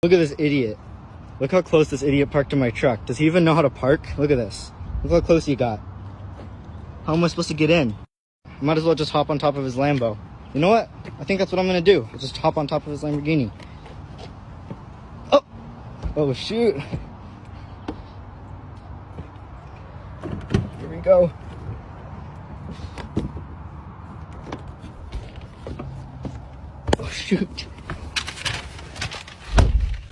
Look at this idiot. Look how close this idiot parked to my truck. Does he even know how to park? Look at this. Look how close he got. How am I supposed to get in? I might as well just hop on top of his Lambo. You know what? I think that's what I'm gonna do. I'll just hop on top of his Lamborghini. Oh! Oh, shoot. Here we go. Oh, shoot.